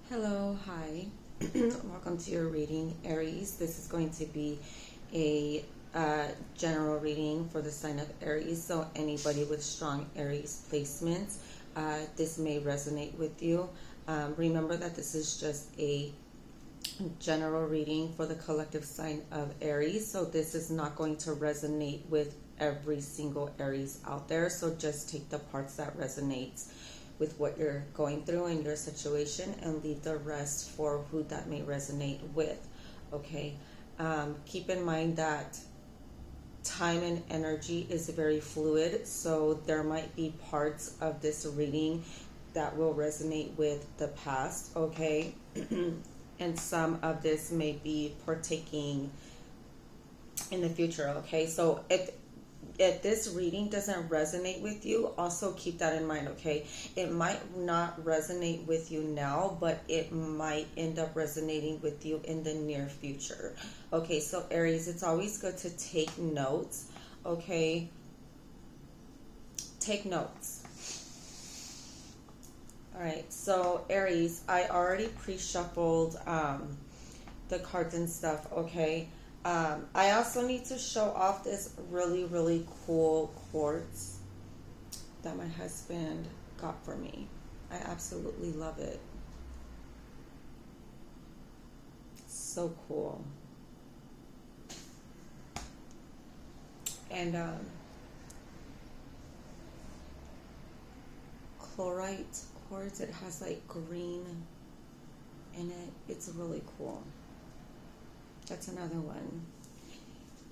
Hello, hi. Welcome to your reading, Aries. This is going to be a general reading for the sign of Aries. So, anybody with strong Aries placements, this may resonate with you. Remember that this is just a general reading for the collective sign of Aries. So, this is not going to resonate with every single Aries out there. So, just take the parts that resonates with what you're going through in your situation and leave the rest for who that may resonate with. Okay. Keep in mind that time and energy is very fluid, so there might be parts of this reading that will resonate with the past. Okay. And some of this may be partaking in the future. Okay. So if this reading doesn't resonate with you, also keep that in mind. Okay, it might not resonate with you now, but it might end up resonating with you in the near future. Okay, so Aries, it's always good to take notes. Okay, take notes. All right, so Aries, I already pre-shuffled the cards and stuff. Okay, I also need to show off this really cool quartz that my husband got for me. I absolutely love it. So cool. And chlorite quartz, it has like green in it. It's really cool. That's another one.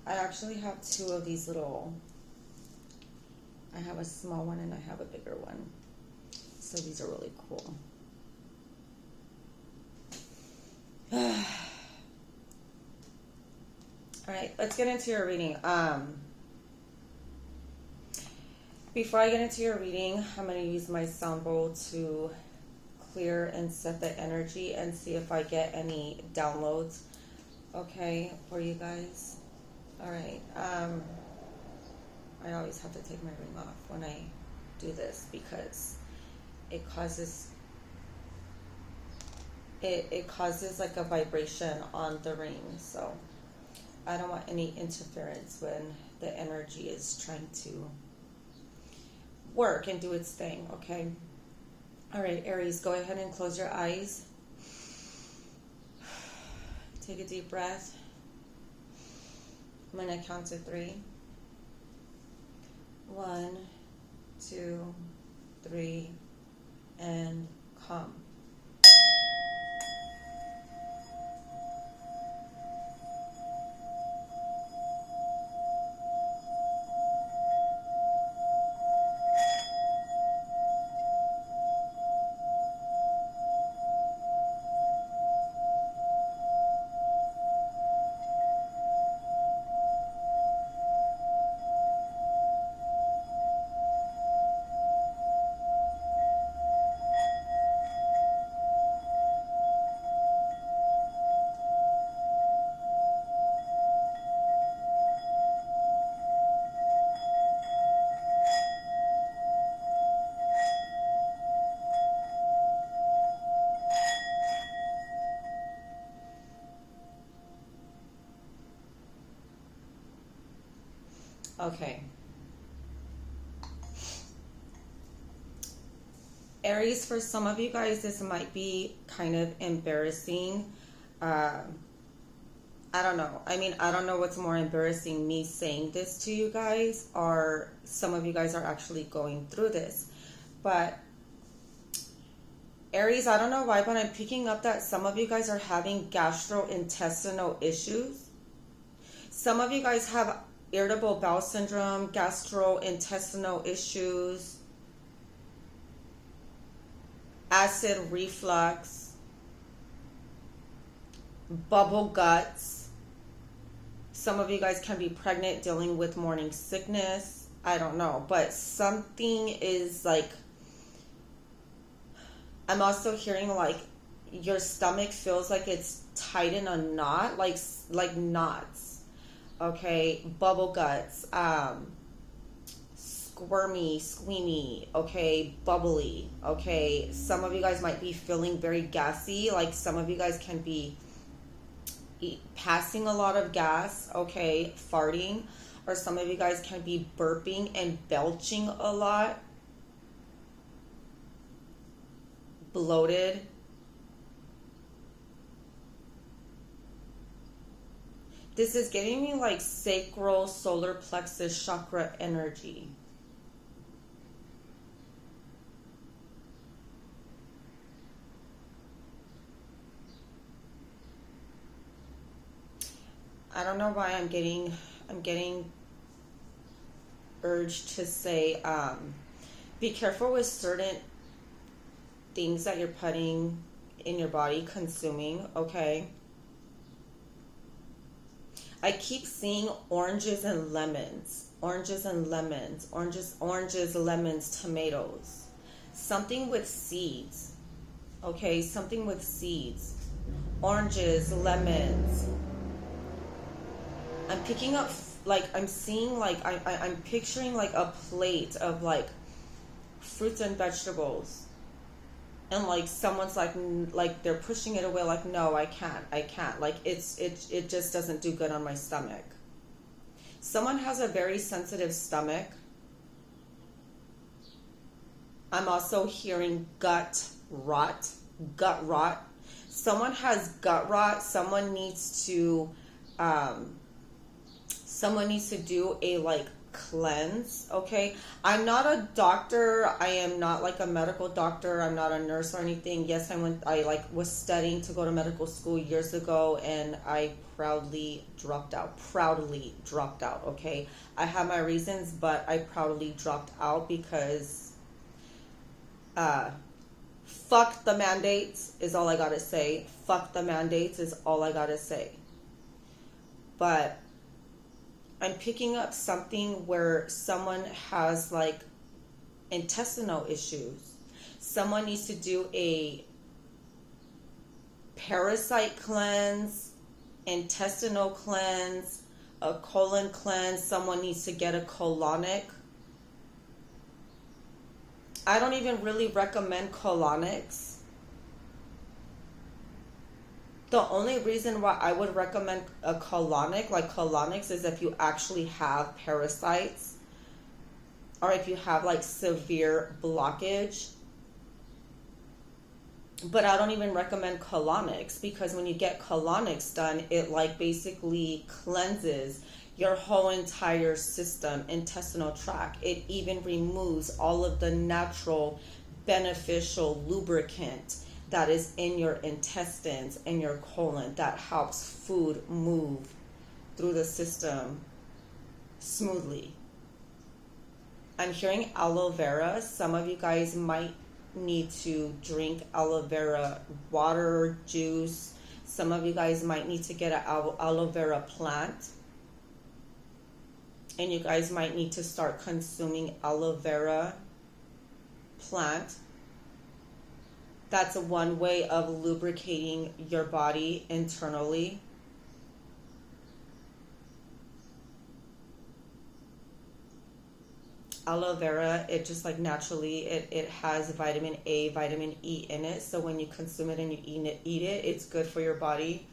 I actually have two of these little. I have a small one and I have a bigger one. So these are really cool. All right, let's get into your reading. Before I get into your reading, I'm going to use my sound bowl to clear and set the energy and see if I get any downloads. Okay, for you guys. All right. I always have to take my ring off when I do this because it causes like a vibration on the ring. So I don't want any interference when the energy is trying to work and do its thing. Okay. All right, Aries, go ahead and close your eyes. Take a deep breath. I'm going to count to 3. 1, 2, 3, and calm. Okay. Aries, for some of you guys, this might be kind of embarrassing. I don't know. I mean, I don't know what's more embarrassing, me saying this to you guys, or some of you guys are actually going through this. But Aries, I don't know why, but I'm picking up that some of you guys are having gastrointestinal issues. Some of you guys have irritable bowel syndrome, gastrointestinal issues, acid reflux, bubble guts. Some of you guys can be pregnant, dealing with morning sickness. I don't know, but something is like, I'm also hearing like your stomach feels like it's tied in a knot, like knots. Okay, bubble guts, squirmy, squeamy, okay, bubbly, okay. Some of you guys might be feeling very gassy, like some of you guys can be passing a lot of gas, okay, farting, or some of you guys can be burping and belching a lot, bloated. This is giving me like sacral solar plexus chakra energy. I don't know why I'm getting urged to say, be careful with certain things that you're putting in your body, consuming, okay? I keep seeing oranges and lemons, oranges and lemons, oranges, lemons, tomatoes. Something with seeds, okay? Something with seeds. Oranges, lemons. I'm picking up, like, I'm seeing, like, I'm picturing, like, a plate of, like, fruits and vegetables. And like someone's like they're pushing it away, like, no, I can't, like it just doesn't do good on my stomach. Someone has a very sensitive stomach. I'm also hearing gut rot. Someone has gut rot. Someone needs to do a like cleanse, okay? I'm not a doctor. I am not like a medical doctor. I'm not a nurse or anything. Yes, I was studying to go to medical school years ago, and I proudly dropped out, okay? I have my reasons, but I proudly dropped out because fuck the mandates is all I gotta say. Fuck the mandates is all I gotta say. But I'm picking up something where someone has like intestinal issues. Someone needs to do a parasite cleanse, intestinal cleanse, a colon cleanse. Someone needs to get a colonic. I don't even really recommend colonics. The only reason why I would recommend a colonic, like colonics, is if you actually have parasites or if you have like severe blockage. But I don't even recommend colonics, because when you get colonics done, it like basically cleanses your whole entire system, intestinal tract. It even removes all of the natural beneficial lubricant that is in your intestines and your colon that helps food move through the system smoothly. I'm hearing aloe vera. Some of you guys might need to drink aloe vera water, juice. Some of you guys might need to get an aloe vera plant. And you guys might need to start consuming aloe vera plant. That's one way of lubricating your body internally. Aloe vera, it just like naturally, it has vitamin A, vitamin E in it. So when you consume it and you eat it, it's good for your body.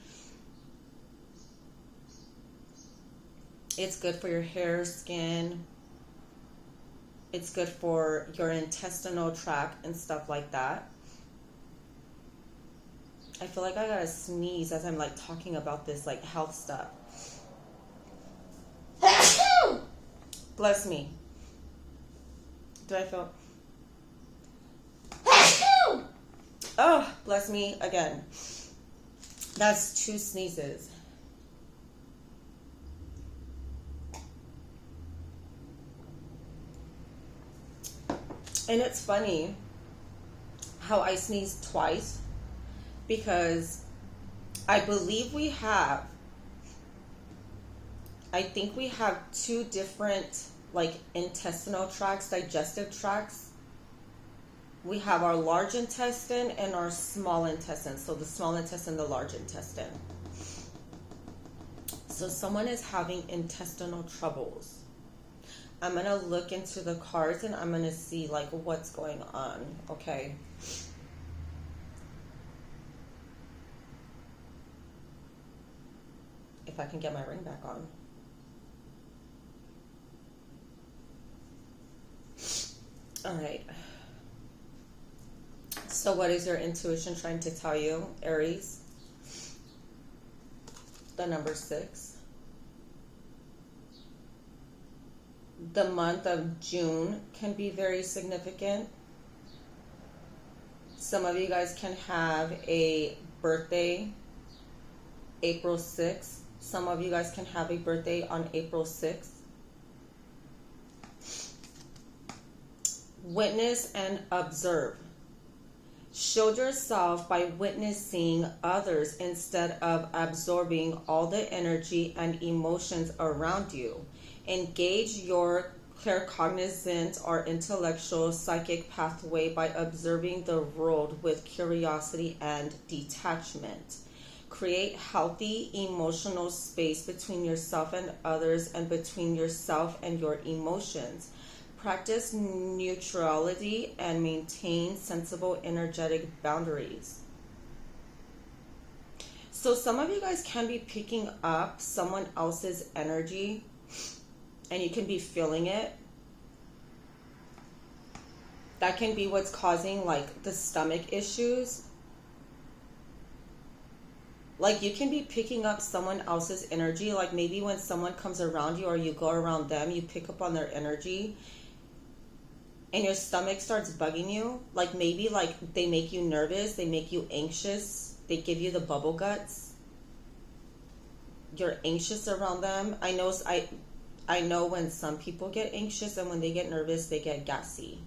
It's good for your hair, skin. It's good for your intestinal tract and stuff like that. I feel like I gotta sneeze as I'm like talking about this like health stuff. Bless me. Do I feel? Oh, bless me again. That's 2 sneezes. And it's funny how I sneezed twice, because I believe I think we have 2 different like intestinal tracts, digestive tracts. We have our large intestine and our small intestine. So the small intestine, the large intestine. So someone is having intestinal troubles. I'm going to look into the cards and I'm going to see like what's going on, okay? If I can get my ring back on. All right. So what is your intuition trying to tell you, Aries? The number 6. The month of June can be very significant. Some of you guys can have a birthday April 6th. Some of you guys can have a birthday on April 6th. Witness and observe. Shield yourself by witnessing others instead of absorbing all the energy and emotions around you. Engage your claircognizant or intellectual psychic pathway by observing the world with curiosity and detachment. Create healthy emotional space between yourself and others and between yourself and your emotions. Practice neutrality and maintain sensible energetic boundaries. So some of you guys can be picking up someone else's energy and you can be feeling it. That can be what's causing like the stomach issues. Like you can be picking up someone else's energy. Like maybe when someone comes around you or you go around them, you pick up on their energy. And your stomach starts bugging you, like maybe like they make you nervous, they make you anxious, they give you the bubble guts. You're anxious around them. I know when some people get anxious and when they get nervous, they get gassy.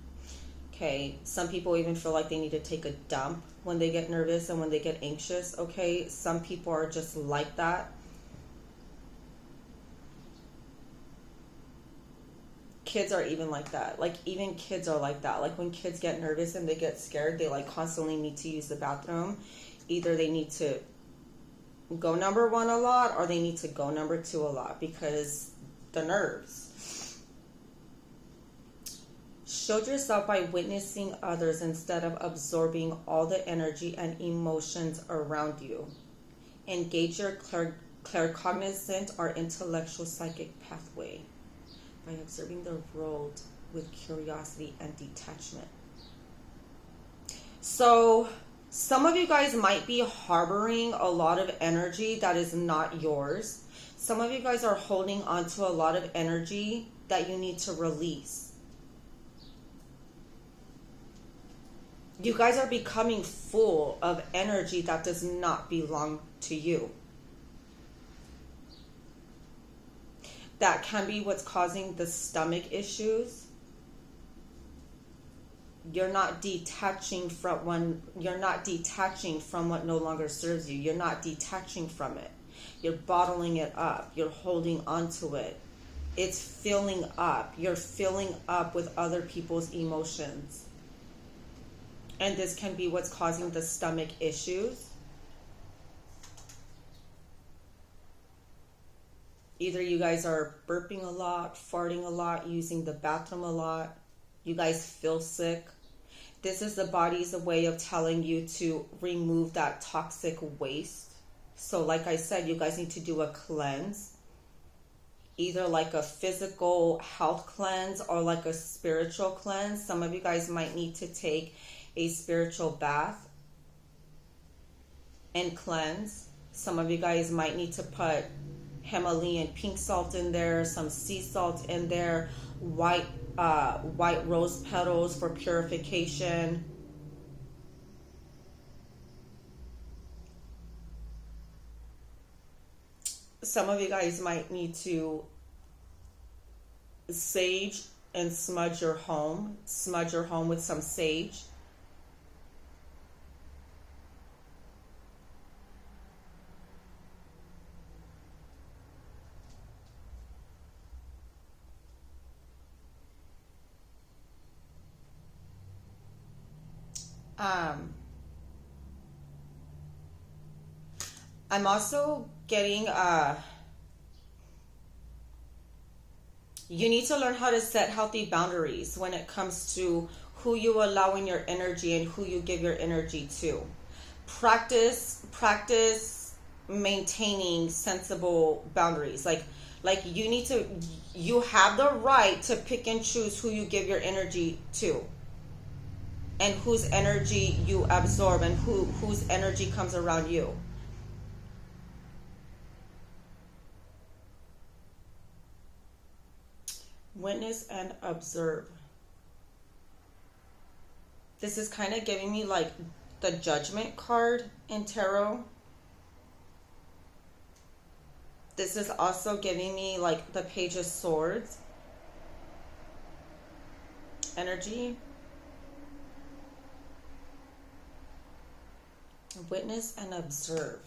Okay, some people even feel like they need to take a dump when they get nervous and when they get anxious. Okay, some people are just like that. Kids are even like that. Like even kids are like that. Like when kids get nervous and they get scared, they like constantly need to use the bathroom. Either they need to go number 1 a lot or they need to go number 2 a lot because the nerves. Shield yourself by witnessing others instead of absorbing all the energy and emotions around you. Engage your claircognizant or intellectual psychic pathway by observing the world with curiosity and detachment. So some of you guys might be harboring a lot of energy that is not yours. Some of you guys are holding on to a lot of energy that you need to release. You guys are becoming full of energy that does not belong to you. That can be what's causing the stomach issues. You're not detaching from what no longer serves you. You're not detaching from it. You're bottling it up. You're holding on to it. It's filling up. You're filling up with other people's emotions. And this can be what's causing the stomach issues. Either you guys are burping a lot, farting a lot, using the bathroom a lot. You guys feel sick. This is the body's way of telling you to remove that toxic waste. So like I said, you guys need to do a cleanse. Either like a physical health cleanse or like a spiritual cleanse. Some of you guys might need to take a spiritual bath and cleanse. Some of you guys might need to put Himalayan pink salt in there, some sea salt in there, white rose petals for purification. Some of you guys might need to sage and smudge your home with some sage. I'm also getting You need to learn how to set healthy boundaries when it comes to who you allow in your energy and who you give your energy to. Practice maintaining sensible boundaries. Like you have the right to pick and choose who you give your energy to and whose energy you absorb and whose energy comes around you. Witness and observe. This is kind of giving me like the Judgment card in tarot. This is also giving me like the Page of Swords energy. Witness and observe.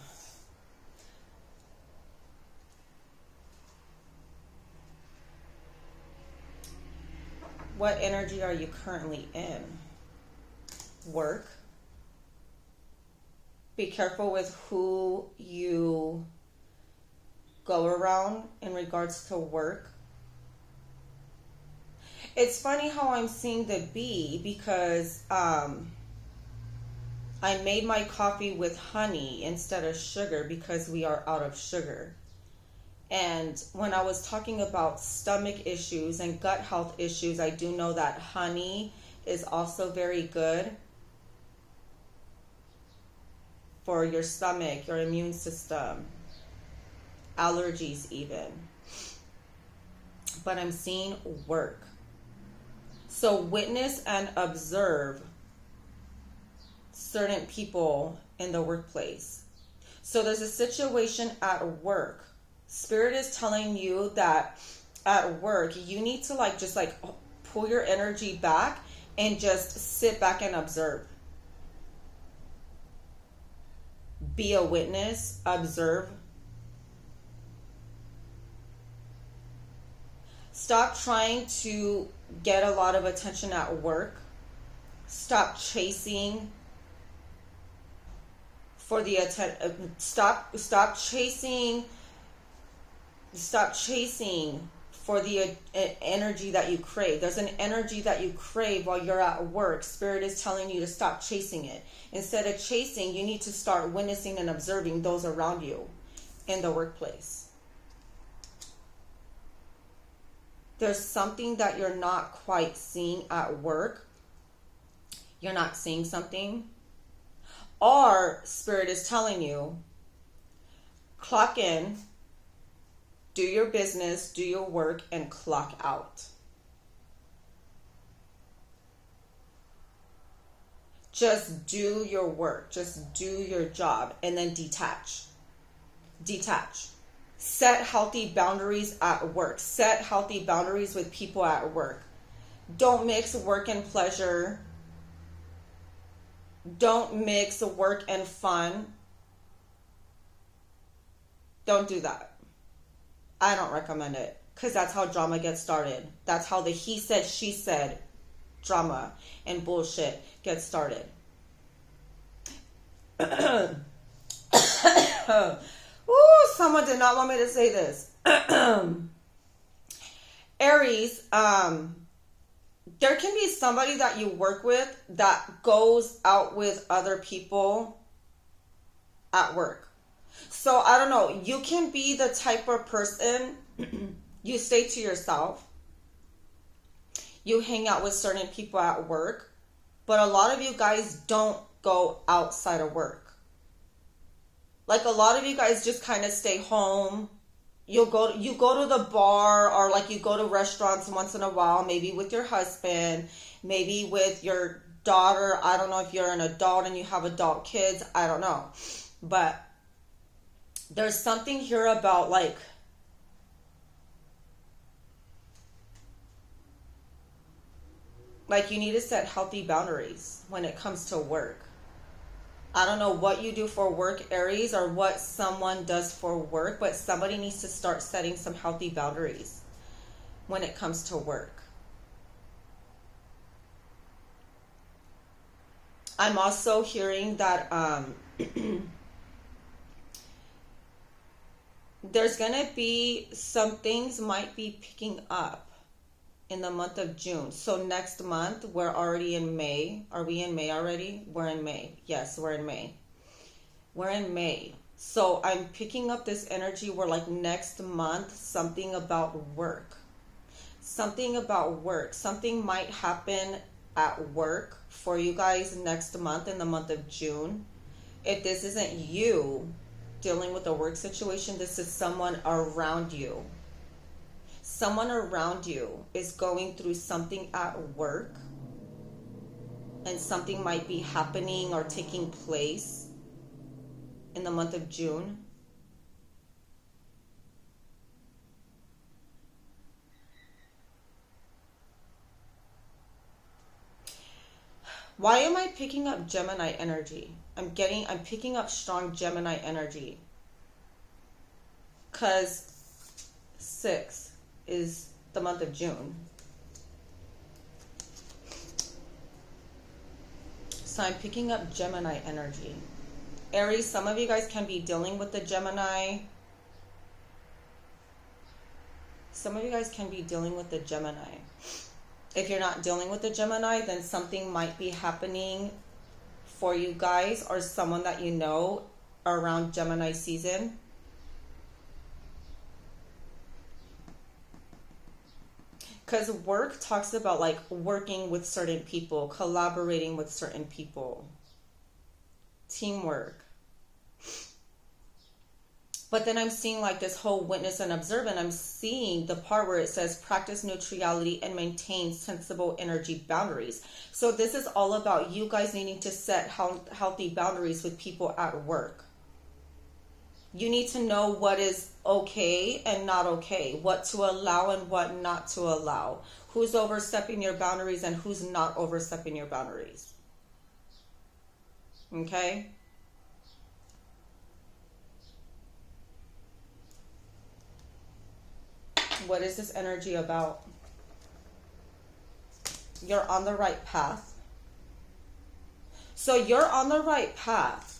What energy are you currently in? Work. Be careful with who you go around in regards to work. It's funny how I'm seeing the bee because I made my coffee with honey instead of sugar because we are out of sugar. And when I was talking about stomach issues and gut health issues, I do know that honey is also very good for your stomach, your immune system, allergies even. But I'm seeing work. So witness and observe certain people in the workplace. So there's a situation at work. Spirit is telling you that at work, you need to just pull your energy back and just sit back and observe. Be a witness, observe. Stop trying to get a lot of attention at work. Stop chasing for the stop chasing for the energy that you crave. There's an energy that you crave while you're at work. Spirit is telling you to stop chasing it. Instead of chasing, you need to start witnessing and observing those around you in the workplace. There's something that you're not quite seeing at work. You're not seeing something. Or Spirit is telling you, clock in, do your business, do your work, and clock out. Just do your work. Just do your job. And then detach. Detach. Set healthy boundaries at work. Set healthy boundaries with people at work. Don't mix work and pleasure. Don't mix work and fun. Don't do that. I don't recommend it because that's how drama gets started. That's how the he said, she said drama and bullshit gets started. Ooh, someone did not want me to say this. Aries, there can be somebody that you work with that goes out with other people at work. So I don't know, you can be the type of person, you stay to yourself, you hang out with certain people at work, but a lot of you guys don't go outside of work. Like a lot of you guys just kind of stay home. You go to the bar, or like you go to restaurants once in a while, maybe with your husband, maybe with your daughter. I don't know if you're an adult and you have adult kids. I don't know. But there's something here about like you need to set healthy boundaries when it comes to work. I don't know what you do for work, Aries, or what someone does for work, but somebody needs to start setting some healthy boundaries when it comes to work. I'm also hearing that there's going to be some things might be picking up in the month of June. So next month, we're already in May. Are we in May already? We're in May. Yes, we're in May. We're in May. So I'm picking up this energy where like next month, something about work. Something about work. Something might happen at work for you guys next month in the month of June. If this isn't you dealing with a work situation, this is someone around you. Someone around you is going through something at work, and something might be happening or taking place in the month of June. Why am I picking up Gemini energy? I'm picking up strong Gemini energy. Because 6 is the month of June. So I'm picking up Gemini energy. Aries, some of you guys can be dealing with the Gemini. Some of you guys can be dealing with the Gemini. If you're not dealing with the Gemini, then something might be happening for you guys or someone that you know around Gemini season. Because work talks about like working with certain people, collaborating with certain people, teamwork. But then I'm seeing like this whole witness and observe, and I'm seeing the part where it says practice neutrality and maintain sensible energy boundaries. So this is all about you guys needing to set healthy boundaries with people at work. You need to know what is okay and not okay, what to allow and what not to allow, who's overstepping your boundaries and who's not overstepping your boundaries. Okay? What is this energy about? You're on the right path. So you're on the right path.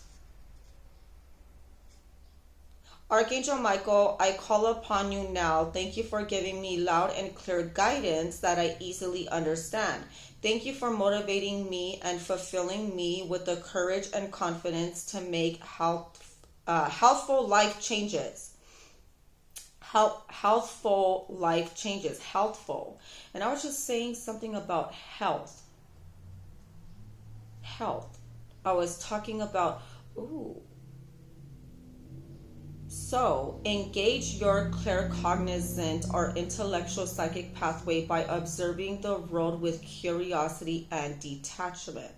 Archangel Michael, I call upon you now. Thank you for giving me loud and clear guidance that I easily understand. Thank you for motivating me and fulfilling me with the courage and confidence to make healthful life changes. Healthful life changes. Healthful. And I was just saying something about health. Health. I was talking about, So, engage your claircognizant or intellectual psychic pathway by observing the world with curiosity and detachment.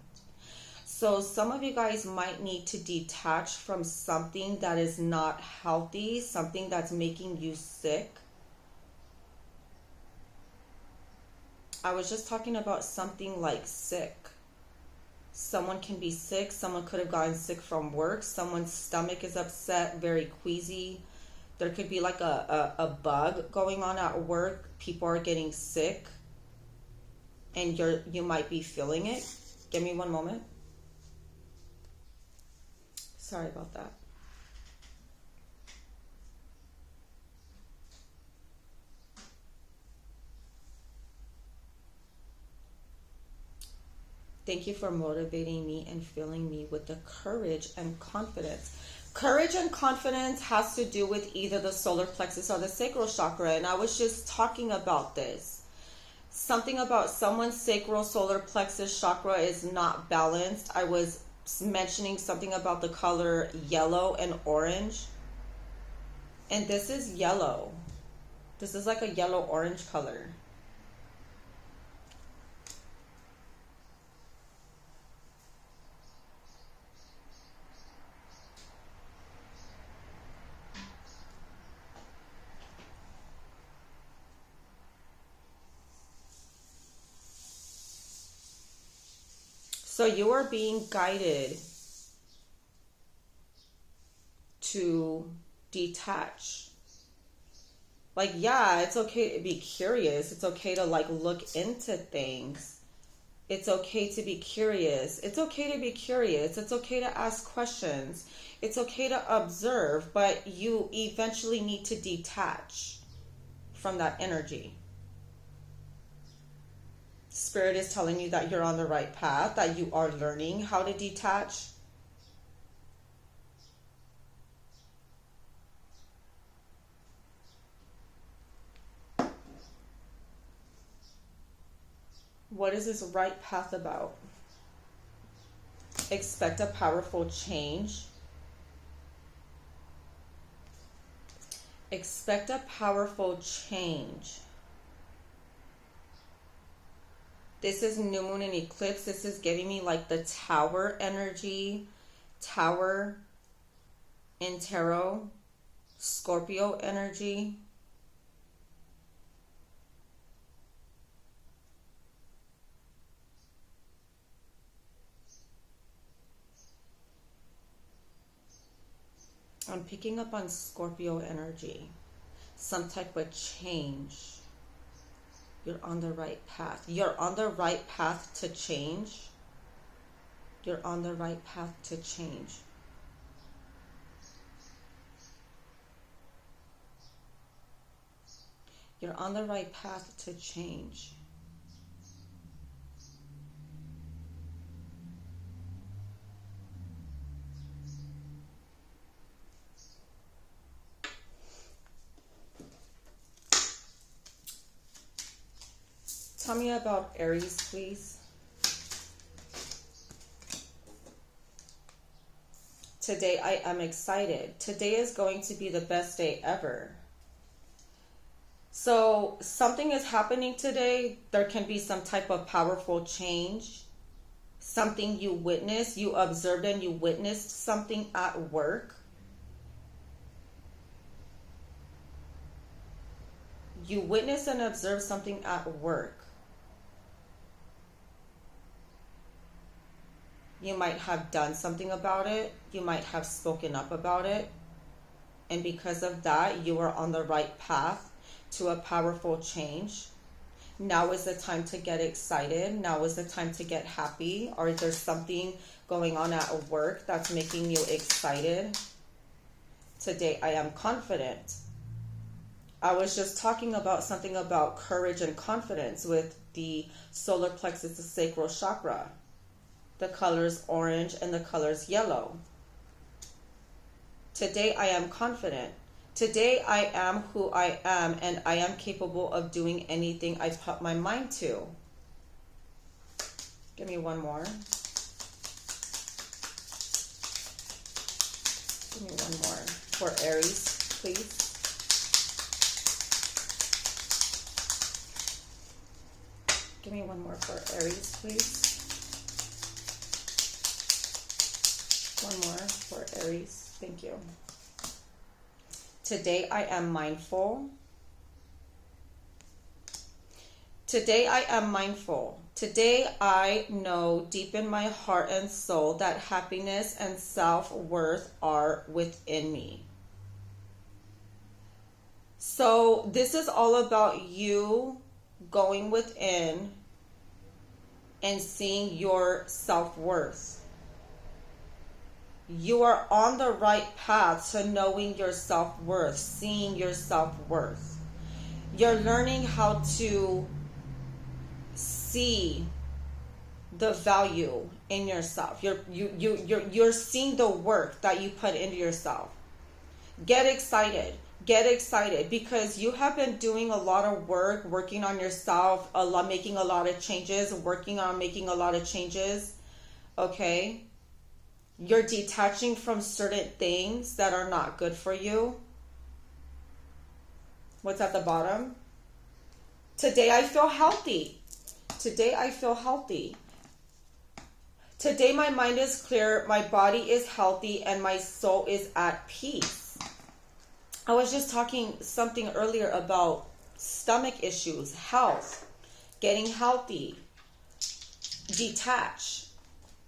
So, some of you guys might need to detach from something that is not healthy, something that's making you sick. I was just talking about something like sick. Someone can be sick. Someone could have gotten sick from work. Someone's stomach is upset, very queasy. There could be like a bug going on at work. People are getting sick. And you might be feeling it. Give me one moment. Sorry about that. Thank you for motivating me and filling me with the courage and confidence. Courage and confidence has to do with either the solar plexus or the sacral chakra. And I was just talking about this. Something about someone's sacral solar plexus chakra is not balanced. I was mentioning something about the color yellow and orange. And this is yellow. This is like a yellow-orange color. So you are being guided to detach. Like, yeah, it's okay to be curious. It's okay to like look into things. It's okay to be curious. It's okay to be curious. It's okay to ask questions. It's okay to observe, but you eventually need to detach from that energy. Spirit is telling you that you're on the right path, that you are learning how to detach. What is this right path about? Expect a powerful change. Expect a powerful change. This is new moon and eclipse. This is giving me like the tower energy. Tower in tarot. Scorpio energy. I'm picking up on Scorpio energy. Some type of change. You're on the right path. You're on the right path to change. You're on the right path to change. You're on the right path to change. Tell me about Aries, please. Today I am excited. Today is going to be the best day ever. So something is happening today. There can be some type of powerful change. Something you witnessed, you observed and you witnessed something at work. You witnessed and observed something at work. You might have done something about it. You might have spoken up about it. And because of that, you are on the right path to a powerful change. Now is the time to get excited. Now is the time to get happy. Or there's something going on at work that's making you excited. Today, I am confident. I was just talking about something about courage and confidence with the solar plexus, the sacral chakra. The colors orange and the colors yellow. Today I am confident. Today I am who I am and I am capable of doing anything I put my mind to. Give me one more. Give me one more for Aries, please. Give me one more for Aries, please. One more for Aries. Thank you. Today I am mindful. Today I am mindful. Today I know deep in my heart and soul that happiness and self-worth are within me. So this is all about you going within and seeing your self-worth. You are on the right path to knowing your self-worth, seeing your self-worth. You're learning how to see the value in yourself. You're seeing the work that you put into yourself. Get excited. Get excited because you have been doing a lot of work, working on yourself, making a lot of changes, working on making a lot of changes. Okay? You're detaching from certain things that are not good for you. What's at the bottom? Today I feel healthy. Today I feel healthy. Today my mind is clear, my body is healthy, and my soul is at peace. I was just talking something earlier about stomach issues, health, getting healthy, detach.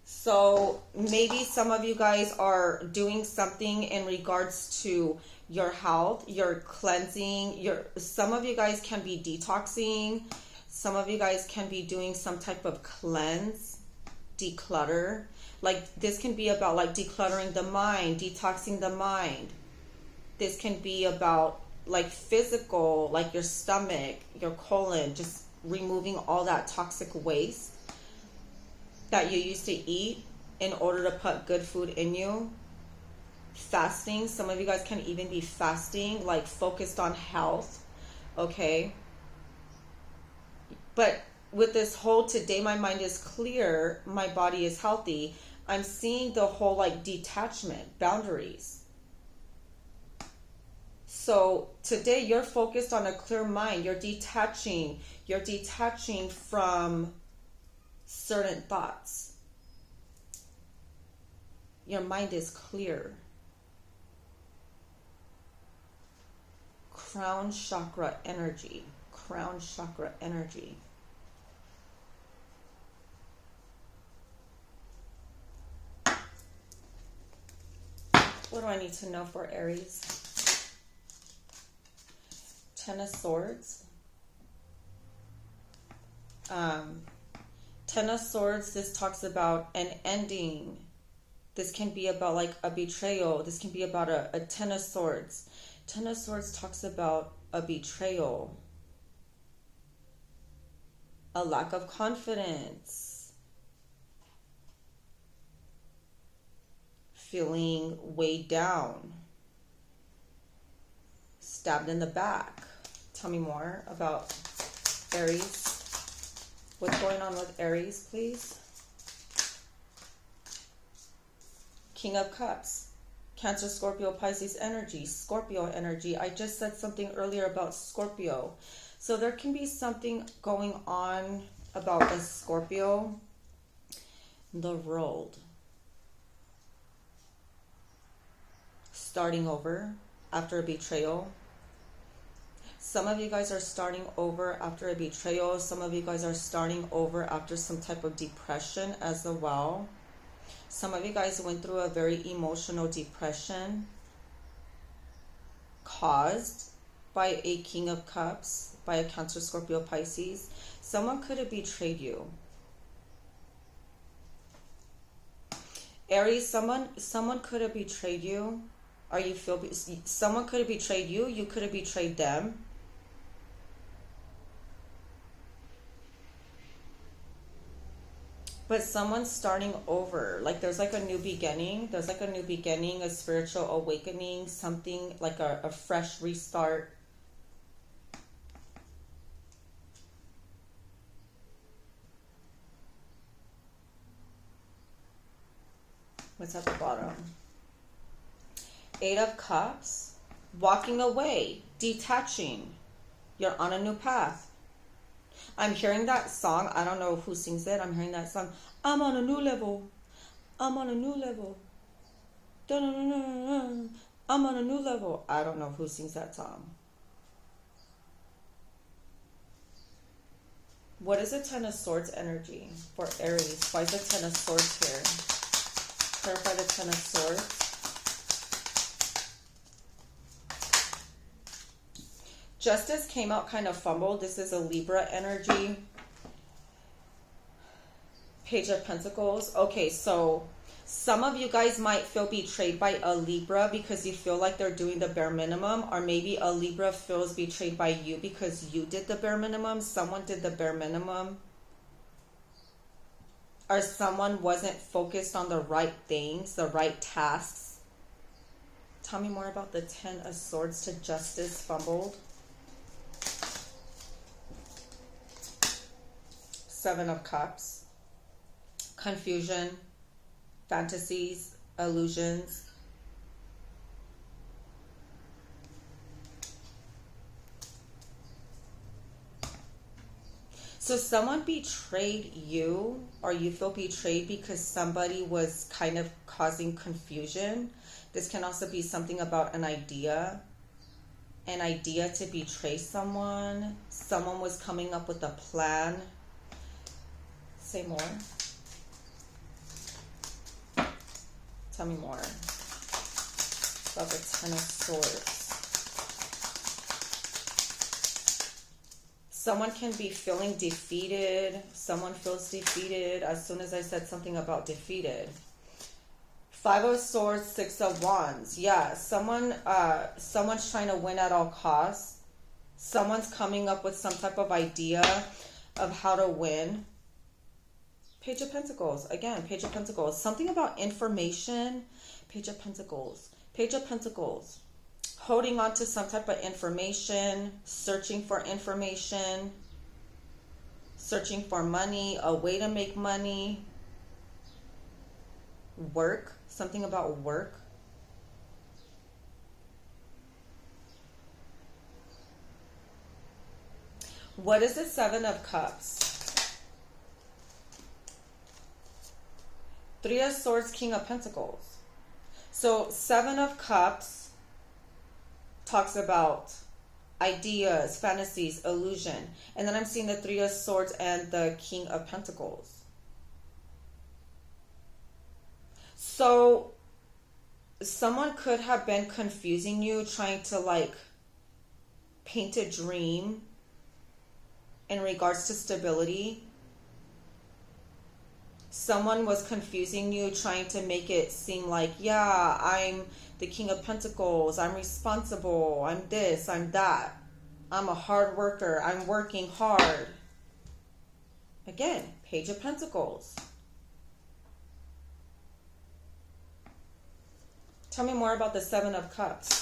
So maybe some of you guys are doing something in regards to your health, your cleansing, some of you guys can be detoxing, some of you guys can be doing some type of cleanse, declutter. Like this can be about like decluttering the mind, detoxing the mind. This can be about like physical, like your stomach, your colon, just removing all that toxic waste that you used to eat in order to put good food in you. Fasting. Some of you guys can even be fasting, like focused on health. Okay. But with this whole today my mind is clear, my body is healthy, I'm seeing the whole like detachment, boundaries. So today you're focused on a clear mind. You're detaching from certain thoughts. Your mind is clear. Crown chakra energy. Crown chakra energy. What do I need to know for Aries? Ten of Swords. Ten of Swords, this talks about an ending. This can be about like a betrayal. This can be about a Ten of Swords. Ten of Swords talks about a betrayal. A lack of confidence. Feeling weighed down. Stabbed in the back. Tell me more about Aries. What's going on with Aries, please? King of Cups. Cancer, Scorpio, Pisces energy. Scorpio energy. I just said something earlier about Scorpio. So there can be something going on about a Scorpio. The World. Starting over after a betrayal. Some of you guys are starting over after a betrayal. Some of you guys are starting over after some type of depression as well. Some of you guys went through a very emotional depression caused by a King of Cups, by a Cancer, Scorpio, Pisces. Someone could have betrayed you. Aries, someone could have betrayed you. Or you feel someone could have betrayed you. You could have betrayed them. But someone's starting over. Like there's like a new beginning. There's like a new beginning, a spiritual awakening, something like a fresh restart. What's at the bottom? Eight of Cups. Walking away. Detaching. You're on a new path. I'm hearing that song. I don't know who sings it. I'm hearing that song. I'm on a new level. I'm on a new level. Da-da-da-da-da. I'm on a new level. I don't know who sings that song. What is the Ten of Swords energy for Aries? Why is the Ten of Swords here? Clarify the Ten of Swords. Justice came out kind of fumbled. This is a Libra energy. Page of Pentacles. Okay, so some of you guys might feel betrayed by a Libra because you feel like they're doing the bare minimum. Or maybe a Libra feels betrayed by you because you did the bare minimum. Someone did the bare minimum. Or someone wasn't focused on the right things, the right tasks. Tell me more about the Ten of Swords to Justice fumbled. Seven of Cups. Confusion. Fantasies. Illusions. So someone betrayed you, or you feel betrayed because somebody was kind of causing confusion. This can also be something about an idea to betray someone. Someone was coming up with a plan. Say more. Tell me more about the Ten of Swords. Someone can be feeling defeated. Someone feels defeated as soon as I said something about defeated. Five of Swords, Six of Wands. Yeah, someone's trying to win at all costs. Someone's coming up with some type of idea. of how to win. Page of Pentacles. Again, Page of Pentacles. Something about information. Page of Pentacles. Page of Pentacles. Holding on to some type of information. Searching for information. Searching for money. A way to make money. Work. Something about work. What is the Seven of Cups? Three of Swords, King of Pentacles. So Seven of Cups talks about ideas, fantasies, illusion. And then I'm seeing the Three of Swords and the King of Pentacles. So someone could have been confusing you, trying to like paint a dream in regards to stability. Someone was confusing you, trying to make it seem like, yeah, I'm the King of Pentacles, I'm responsible, I'm this, I'm that, I'm a hard worker, I'm working hard. Again, Page of Pentacles. Tell me more about the Seven of Cups.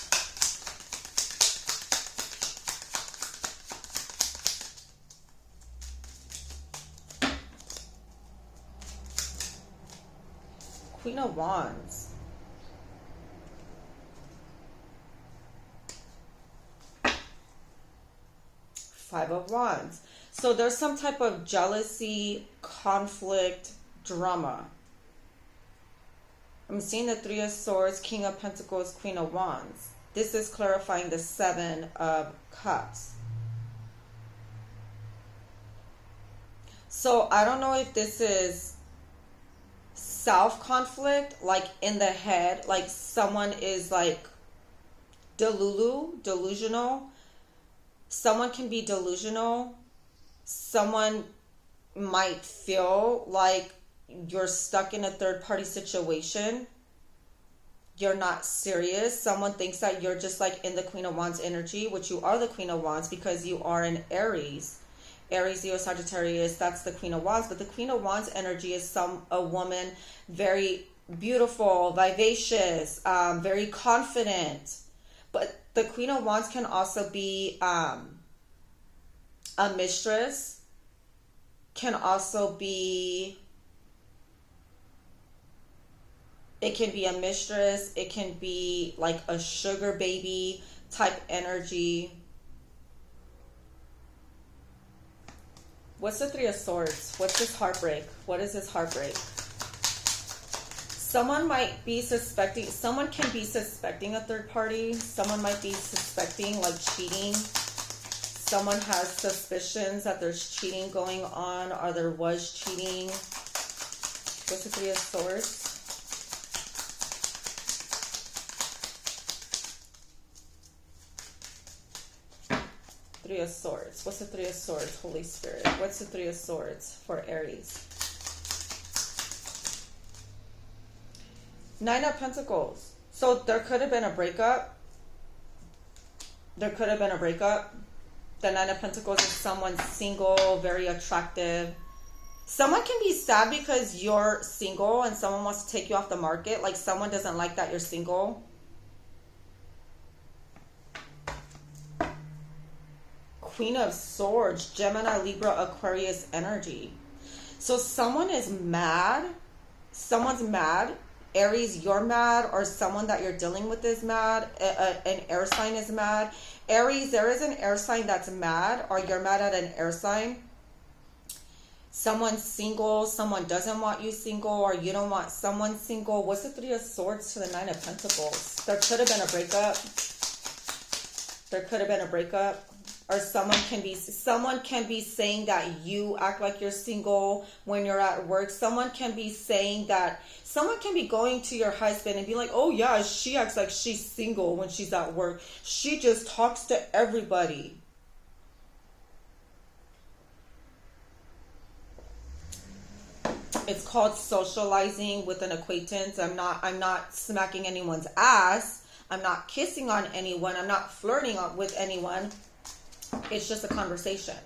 Queen of Wands. Five of Wands. So there's some type of jealousy, conflict, drama. I'm seeing the Three of Swords, King of Pentacles, Queen of Wands. This is clarifying the Seven of Cups. So I don't know if this is self-conflict, like in the head, like someone is like delusional. Someone can be delusional. Someone might feel like you're stuck in a third-party situation. You're not serious. Someone thinks that you're just like in the Queen of Wands energy, which you are the Queen of Wands because you are an Aries. Aries, Leo, Sagittarius, that's the Queen of Wands. But the Queen of Wands energy is a woman very beautiful, vivacious, very confident. But the Queen of Wands can also be a mistress, can also be, it can be a mistress, it can be like a sugar baby type energy. What's the Three of Swords? What's this heartbreak? What is this heartbreak? Someone might be suspecting, someone can be suspecting a third party. Someone might be suspecting like cheating. Someone has suspicions that there's cheating going on or there was cheating. What's the Three of Swords? Three of Swords. What's the Three of Swords, Holy Spirit? What's the Three of Swords for Aries? Nine of Pentacles. So there could have been a breakup. There could have been a breakup. The Nine of Pentacles is someone single, very attractive. Someone can be sad because you're single and someone wants to take you off the market. Like someone doesn't like that you're single. Queen of Swords, Gemini, Libra, Aquarius energy. So someone is mad. Someone's mad. Aries, you're mad, or someone that you're dealing with is mad. An air sign is mad. Aries, there is an air sign that's mad, or you're mad at an air sign. Someone's single, someone doesn't want you single, or you don't want someone single. What's the Three of Swords to the Nine of Pentacles? There could have been a breakup. There could have been a breakup. Or someone can be saying that you act like you're single when you're at work. Someone can be saying that, someone can be going to your husband and be like, oh yeah, she acts like she's single when she's at work. She just talks to everybody. It's called socializing with an acquaintance. I'm not smacking anyone's ass. I'm not kissing on anyone. I'm not flirting with anyone. It's just a conversation.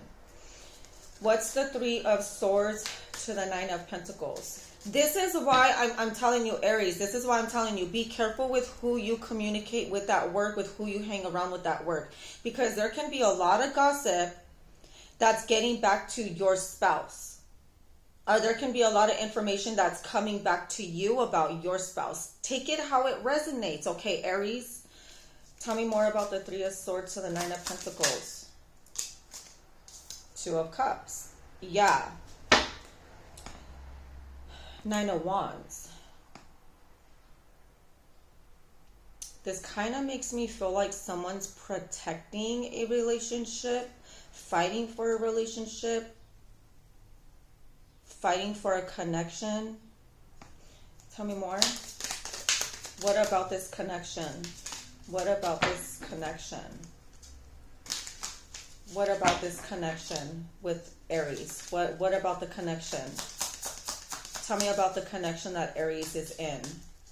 What's the Three of Swords to the Nine of Pentacles? This is why I'm telling you, Aries, this is why I'm telling you, be careful with who you communicate with at work, with who you hang around with at work. Because there can be a lot of gossip that's getting back to your spouse. Or there can be a lot of information that's coming back to you about your spouse. Take it how it resonates, okay, Aries? Tell me more about the Three of Swords to the Nine of Pentacles. Two of Cups. Yeah. Nine of Wands. This kind of makes me feel like someone's protecting a relationship, fighting for a relationship, fighting for a connection. Tell me more. What about this connection? What about this connection? What about this connection with Aries? What about the connection? Tell me about the connection that Aries is in.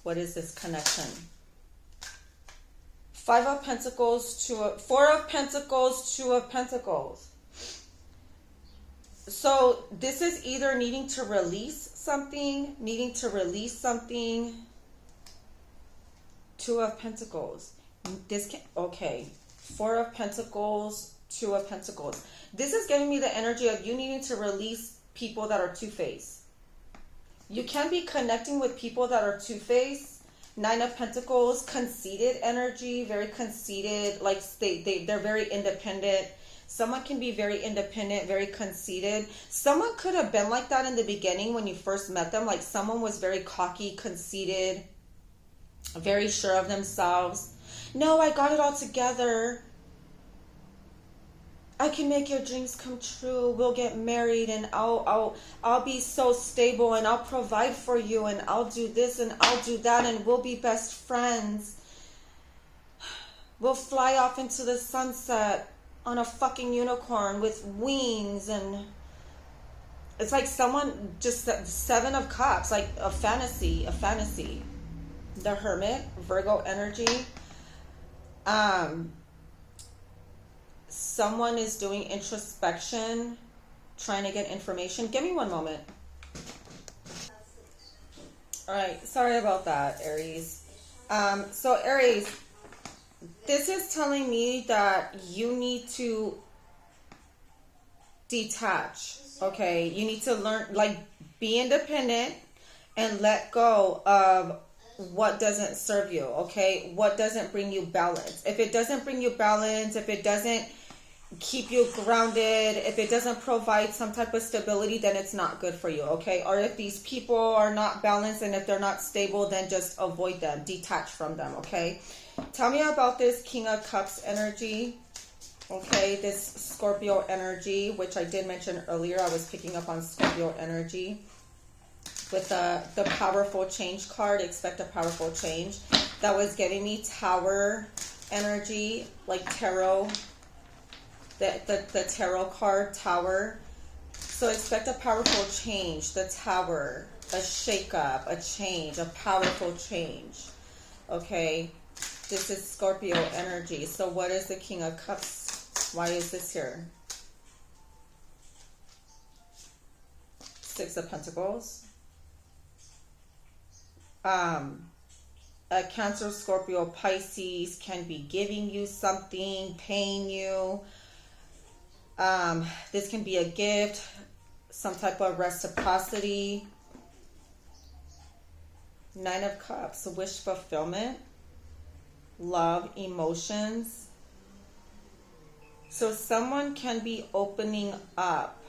What is this connection? Five of Pentacles, Four of Pentacles, Two of Pentacles. So this is either needing to release something, Two of Pentacles. Okay. Four of Pentacles, Two of Pentacles. This is giving me the energy of you needing to release people that are two-faced. You can be connecting with people that are two-faced. Nine of Pentacles, conceited energy, very conceited, like they're very independent. Someone can be very independent, very conceited. Someone could have been like that in the beginning when you first met them. Like someone was very cocky, conceited, very sure of themselves. No, I got it all together. I can make your dreams come true. We'll get married and I'll be so stable and I'll provide for you and I'll do this and I'll do that and we'll be best friends. We'll fly off into the sunset on a fucking unicorn with wings. And it's like someone just, Seven of Cups, like a fantasy. The Hermit, Virgo energy. Someone is doing introspection, trying to get information. Give me one moment. All right, sorry about that, Aries. So Aries, this is telling me that you need to detach, okay? You need to learn, like, be independent and let go of what doesn't serve you, okay? What doesn't bring you balance. If it doesn't bring you balance, if it doesn't keep you grounded, if it doesn't provide some type of stability, then it's not good for you, okay? Or if these people are not balanced and if they're not stable, then just avoid them, detach from them, okay? Tell me about this King of Cups energy, okay? This Scorpio energy, which I did mention earlier. I was picking up on Scorpio energy. With the powerful change card, expect a powerful change. That was giving me Tower energy, like tarot. The tarot card, Tower. So expect a powerful change, the Tower, a shakeup, a change, a powerful change. Okay, this is Scorpio energy. So what is the King of Cups? Why is this here? Six of Pentacles. A Cancer, Scorpio, Pisces can be giving you something, paying you. This can be a gift, some type of reciprocity. Nine of Cups, wish fulfillment, love, emotions. So someone can be opening up.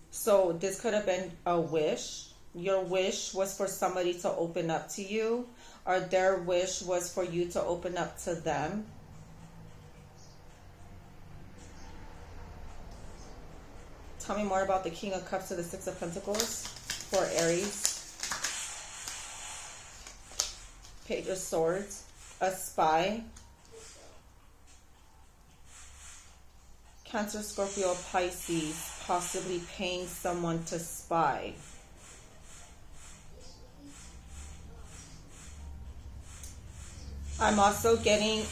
So this could have been a wish. Your wish was for somebody to open up to you, or their wish was for you to open up to them. Tell me more about the King of Cups to the Six of Pentacles for Aries. Page of Swords, a spy. Cancer, Scorpio, Pisces, possibly paying someone to spy. I'm also getting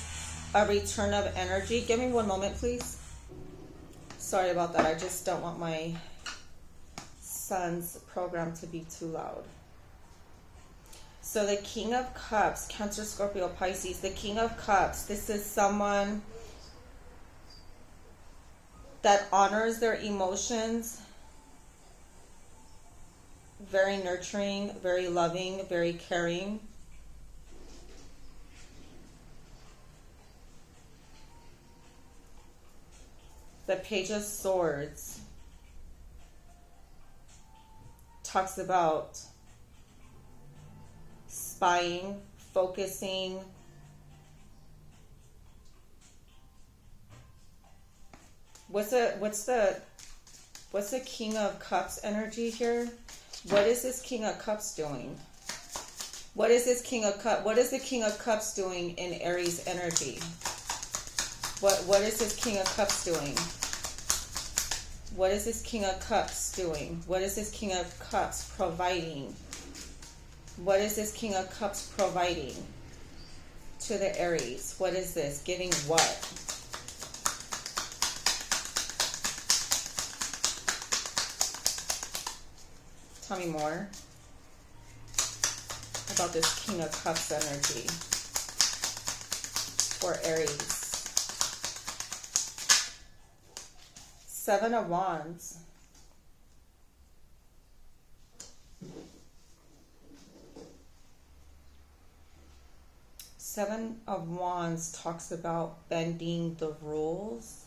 a return of energy. Give me one moment, please. Sorry about that. I just don't want my son's program to be too loud. So the King of Cups, Cancer, Scorpio, Pisces, the King of Cups, this is someone that honors their emotions, very nurturing, very loving, very caring. The Page of Swords talks about spying, focusing, what's the King of Cups energy here? What is this King of Cups doing? What is this King of Cups? What is the King of Cups doing in Aries energy? What is this King of Cups doing? What is this King of Cups doing? What is this King of Cups providing? What is this King of Cups providing to the Aries? What is this? Giving what? Tell me more about this King of Cups energy for Aries. Seven of Wands. Seven of Wands talks about bending the rules,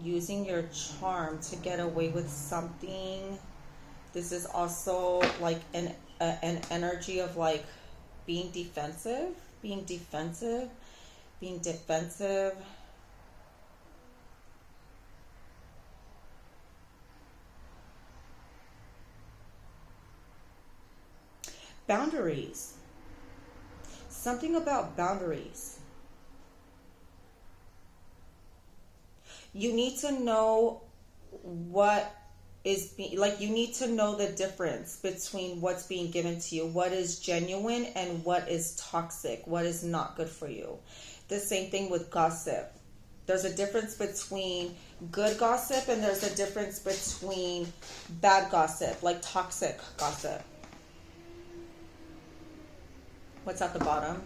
using your charm to get away with something. This is also like an energy of like being defensive. Boundaries. Something about boundaries. You need to know what is like, you need to know the difference between what's being given to you, what is genuine and what is toxic, what is not good for you. The same thing with gossip. There's a difference between good gossip and there's a difference between bad gossip, like toxic gossip. What's at the bottom?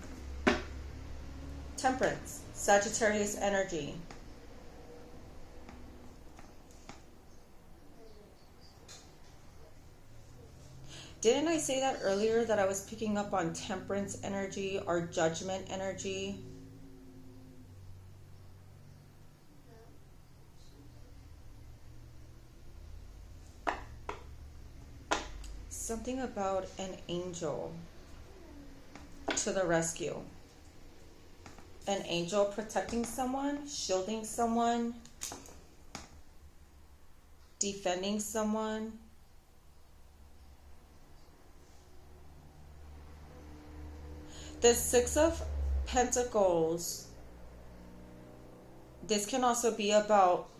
Temperance, Sagittarius energy. Didn't I say that earlier, that I was picking up on temperance energy or judgment energy? Something about an angel to the rescue. An angel protecting someone, shielding someone, defending someone. The Six of Pentacles, this can also be about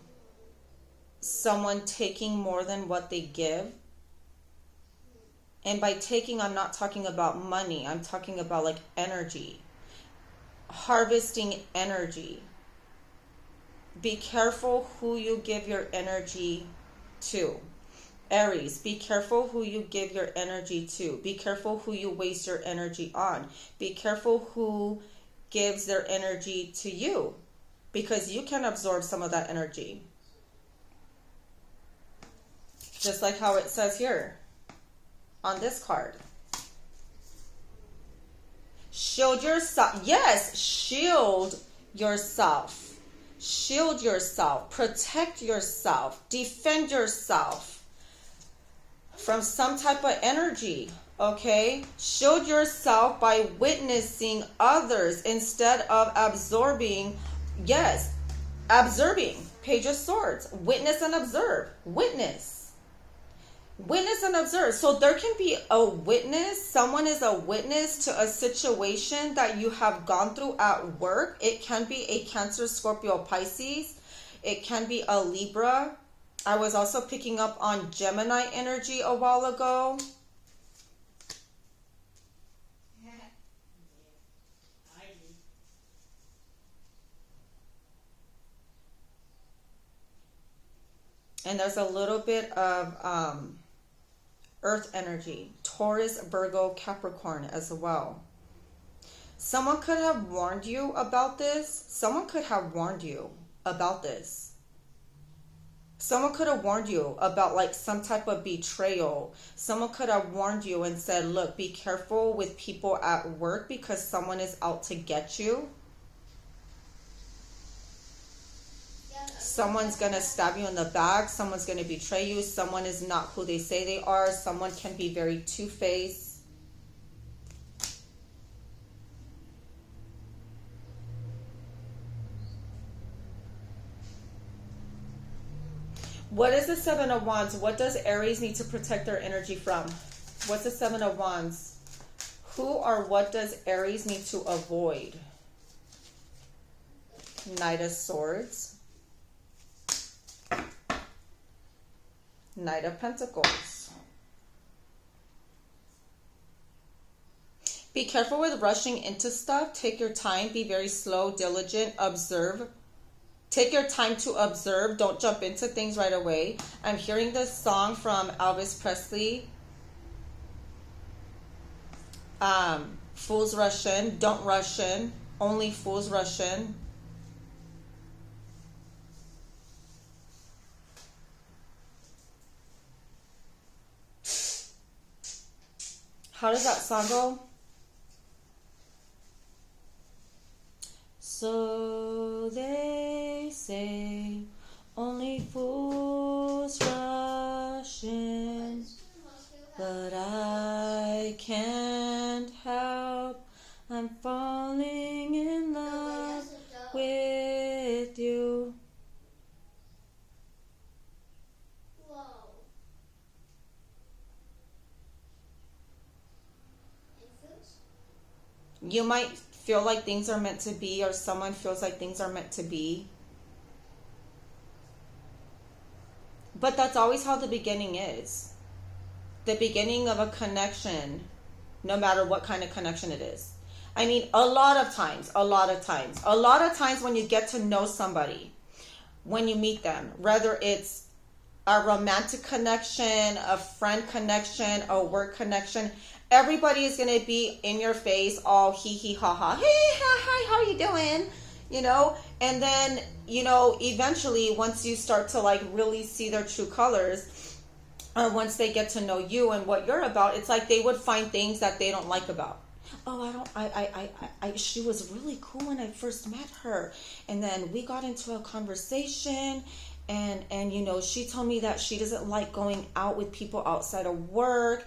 someone taking more than what they give. And by taking, I'm not talking about money. I'm talking about like energy. Harvesting energy. Be careful who you give your energy to. Aries, be careful who you give your energy to. Be careful who you waste your energy on. Be careful who gives their energy to you, because you can absorb some of that energy. Just like how it says here on this card. Shield yourself. Yes, shield yourself. Shield yourself. Protect yourself. Defend yourself from some type of energy, okay? Shield yourself by witnessing others instead of absorbing. Yes, observing. Page of Swords. Witness and observe. Witness and observe. So there can be a witness. Someone is a witness to a situation that you have gone through at work. It can be a Cancer, Scorpio, Pisces. It can be a Libra. I was also picking up on Gemini energy a while ago. And there's a little bit of earth energy, Taurus, Virgo, Capricorn as well. Someone could have warned you about this. Someone could have warned you about this. Someone could have warned you about like some type of betrayal. Someone could have warned you and said, look, be careful with people at work because someone is out to get you. Someone's going to stab you in the back. Someone's going to betray you. Someone is not who they say they are. Someone can be very two-faced. What is the Seven of Wands? What does Aries need to protect their energy from? What's the Seven of Wands? Who or what does Aries need to avoid? Knight of Swords. Knight of Pentacles. Be careful with rushing into stuff. Take your time. Be very slow, diligent, observe. Take your time to observe. Don't jump into things right away. I'm hearing this song from Elvis Presley. Fools rush in. Don't rush in. Only fools rush in. How does that song go? So they say only fools rush in, but I can't help. I'm falling in love with you. You might feel like things are meant to be, or someone feels like things are meant to be. But that's always how the beginning is. The beginning of a connection, no matter what kind of connection it is. I mean, a lot of times when you get to know somebody, when you meet them, whether it's a romantic connection, a friend connection, a work connection, everybody is going to be in your face, all hee hee ha ha. Hey, hi, how are you doing? You know, and then, you know, eventually once you start to like really see their true colors, or once they get to know you and what you're about, it's like they would find things that they don't like about. Oh, she was really cool when I first met her. And then we got into a conversation and you know, she told me that she doesn't like going out with people outside of work.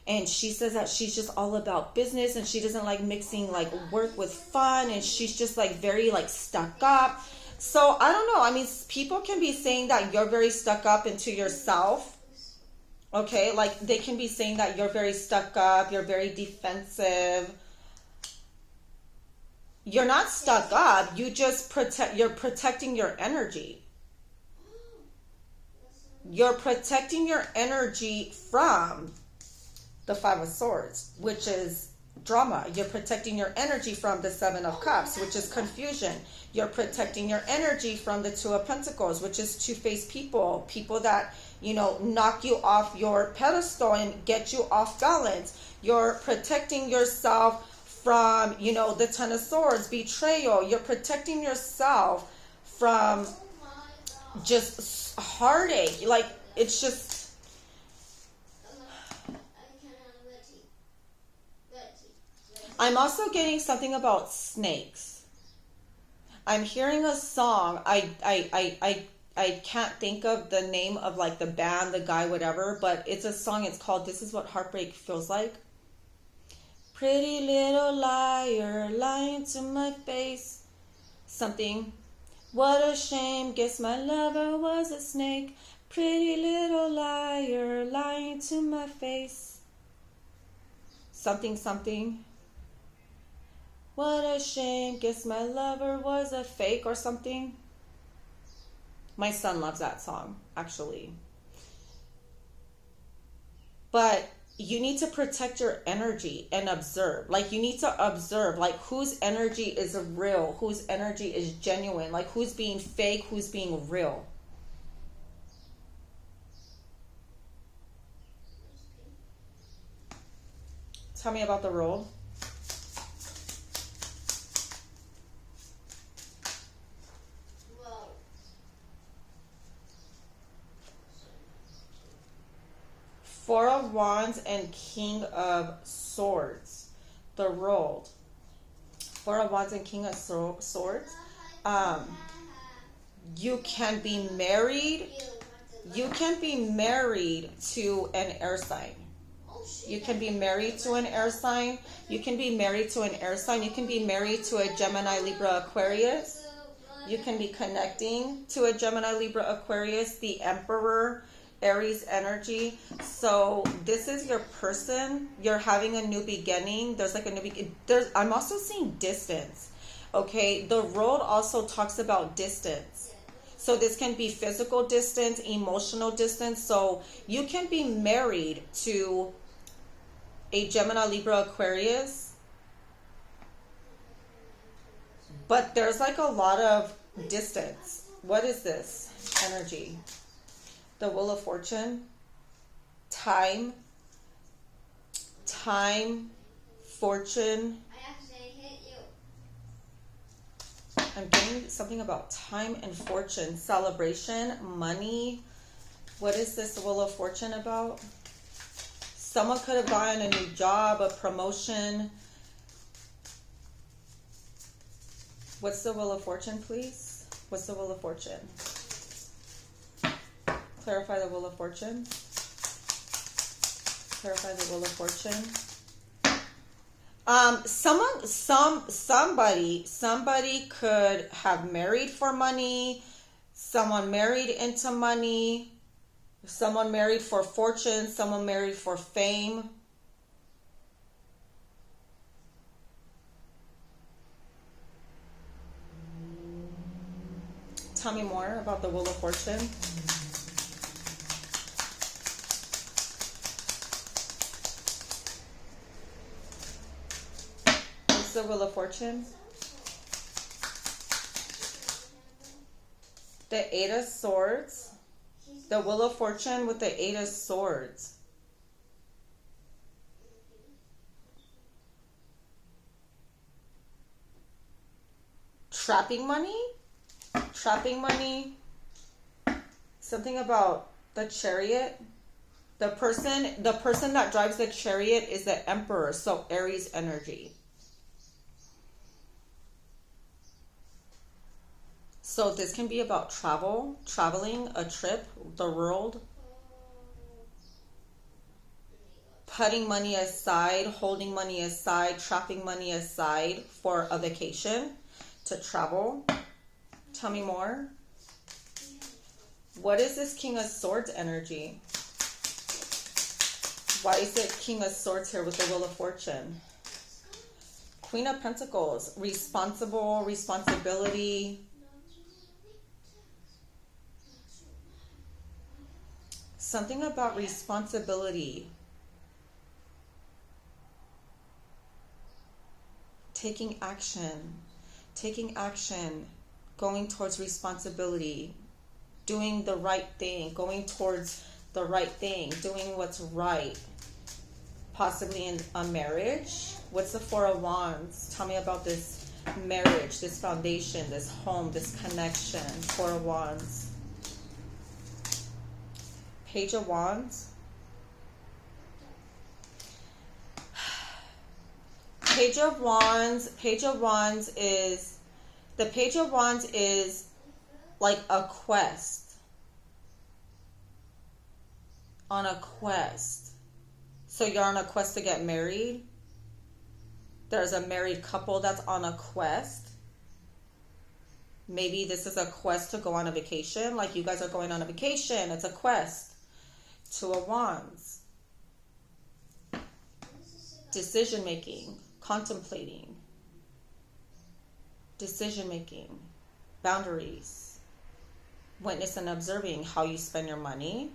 And she says that she's just all about business and she doesn't like mixing like work with fun, and she's just like very like stuck up. So I don't know. I mean, people can be saying that you're very stuck up into yourself. Okay, like they can be saying that you're very stuck up, you're very defensive. You're not stuck up. You're protecting your energy. You're protecting your energy from the Five of Swords, which is drama. You're protecting your energy from the Seven of Cups, which is confusion. You're protecting your energy from the Two of Pentacles, which is two-faced people. People that, you know, knock you off your pedestal and get you off balance. You're protecting yourself from, you know, the Ten of Swords, betrayal. You're protecting yourself from just heartache. Like, it's just... I'm also getting something about snakes. I'm hearing a song. I can't think of the name of like the band, the guy, whatever, but it's a song. It's called This Is What Heartbreak Feels Like. Pretty little liar, lying to my face. Something. What a shame, guess my lover was a snake. Pretty little liar, lying to my face. Something, something. What a shame, guess my lover was a fake or something. My son loves that song, actually. But you need to protect your energy and observe. Like, you need to observe, like, whose energy is real, whose energy is genuine, like, who's being fake, who's being real. Tell me about the role. Four of Wands and King of Swords. The role. Four of Wands and King of Swords. You can be married. You can be married to an air sign. You can be married to an air sign. You can be married to an air sign. You can be married to a Gemini, Libra, Aquarius. You can be connecting to a Gemini, Libra, Aquarius, the Emperor, Aries energy. So this is your person. You're having a new beginning. There's like a new beginning. I'm also seeing distance. Okay, the road also talks about distance. So this can be physical distance, emotional distance. So you can be married to a Gemini, Libra, Aquarius, but there's like a lot of distance. What is this energy? The Wheel of Fortune, time, fortune. I'm getting something about time and fortune, celebration, money. What is this Wheel of Fortune about? Someone could have gotten a new job, a promotion. What's the Wheel of Fortune, please? What's the Wheel of Fortune? Clarify the Wheel of Fortune. Clarify the Wheel of Fortune. Somebody could have married for money. Someone married into money. Someone married for fortune. Someone married for fame. Tell me more about the Wheel of Fortune. What's the Wheel of Fortune? The Eight of Swords. The Wheel of Fortune with the Eight of Swords. Trapping money? Trapping money. Something about the Chariot. The person that drives the chariot is the Emperor, so Aries energy. So this can be about traveling, a trip, the world. Putting money aside, holding money aside, trapping money aside for a vacation, to travel. Tell me more. What is this King of Swords energy? Why is it King of Swords here with the Wheel of Fortune? Queen of Pentacles, responsibility. Something about responsibility. Taking action, going towards responsibility, doing the right thing, going towards the right thing, doing what's right. Possibly in a marriage. What's the Four of Wands? Tell me about this marriage, this foundation, this home, this connection. Four of Wands. Page of Wands. Page of Wands. Page of Wands is, the Page of Wands is like a quest. On a quest. So you're on a quest to get married. There's a married couple that's on a quest. Maybe this is a quest to go on a vacation. Like you guys are going on a vacation. It's a quest. Two of Wands. Decision making. Contemplating. Decision making. Boundaries. Witness and observing how you spend your money.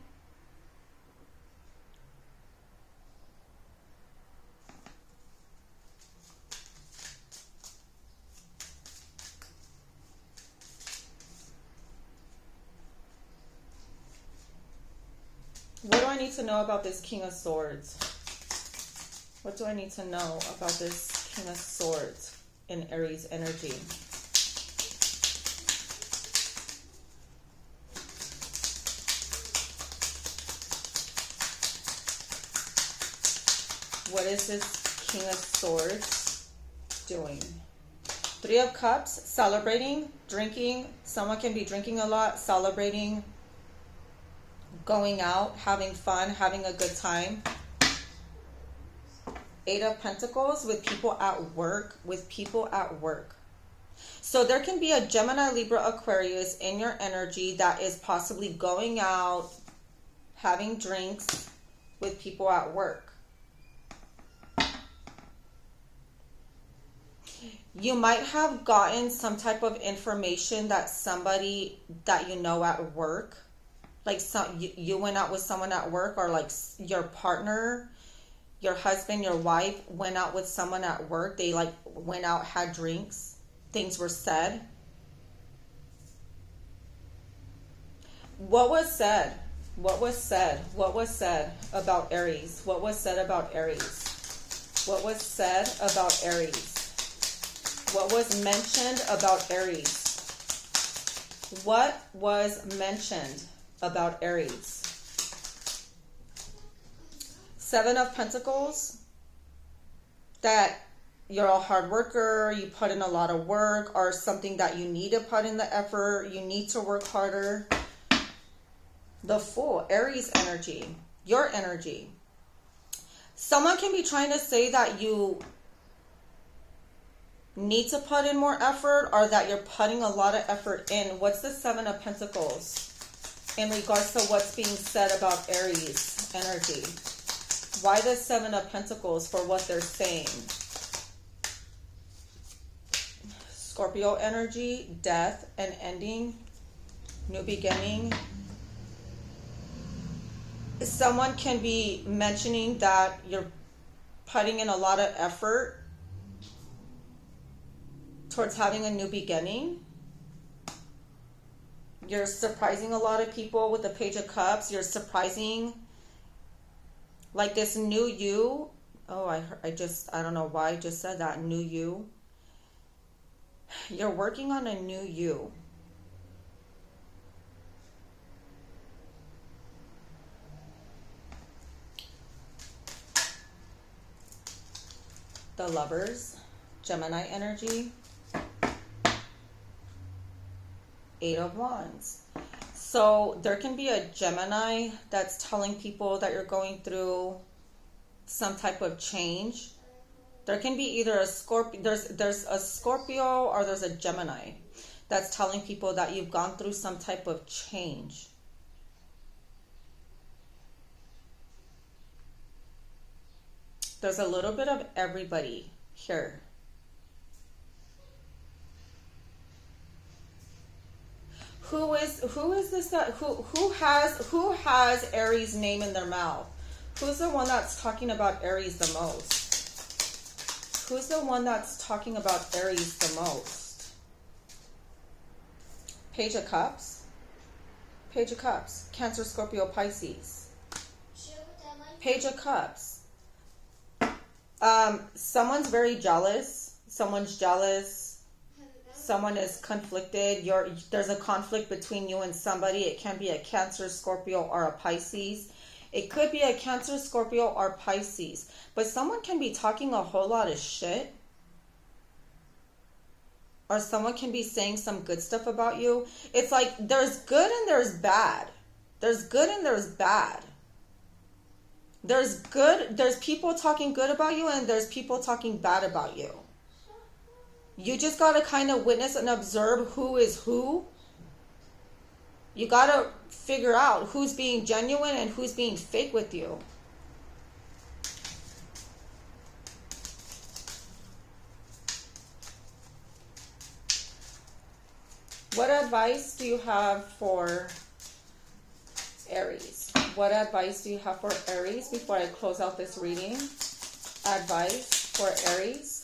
What do I need to know about this King of Swords? What do I need to know about this King of Swords in Aries energy? What is this King of Swords doing? Three of Cups, celebrating, drinking. Someone can be drinking a lot, celebrating, going out, having fun, having a good time. Eight of Pentacles, with people at work, So there can be a Gemini, Libra, Aquarius in your energy that is possibly going out, having drinks with people at work. You might have gotten some type of information that somebody that you know at work, like you went out with someone at work, or like your partner, your husband, your wife went out with someone at work. They like went out, had drinks, things were said. What was said? What was said? What was said about Aries? What was said about Aries? What was said about Aries? What was mentioned about Aries? What was mentioned about Aries? Seven of Pentacles, that you're a hard worker, you put in a lot of work, or something that you need to put in the effort, you need to work harder. The Fool, Aries energy, your energy. Someone can be trying to say that you need to put in more effort, or that you're putting a lot of effort in. What's the Seven of Pentacles in regards to what's being said about Aries energy? Why the Seven of Pentacles for what they're saying? Scorpio energy, death and ending, new beginning. Someone can be mentioning that you're putting in a lot of effort towards having a new beginning. You're surprising a lot of people with the Page of Cups. You're surprising, like this new you. Oh, I don't know why I just said that. New you. You're working on a new you. The Lovers, Gemini energy. Eight of Wands. So there can be a Gemini that's telling people that you're going through some type of change. There can be either a Scorpio, there's a Scorpio, or there's a Gemini that's telling people that you've gone through some type of change. There's a little bit of everybody here. Who is this that who has Aries' name in their mouth? Who's the one that's talking about Aries the most? Who's the one that's talking about Aries the most? Page of Cups. Page of Cups. Cancer, Scorpio, Pisces. Page of Cups. Someone's very jealous. Someone's jealous. Someone is conflicted. There's a conflict between you and somebody. It can be a Cancer, Scorpio, or a Pisces. It could be a Cancer, Scorpio, or Pisces. But someone can be talking a whole lot of shit. Or someone can be saying some good stuff about you. It's like there's good and there's bad. There's good and there's bad. There's people talking good about you, and there's people talking bad about you. You just got to kind of witness and observe who is who. You got to figure out who's being genuine and who's being fake with you. What advice do you have for Aries? What advice do you have for Aries before I close out this reading? Advice for Aries.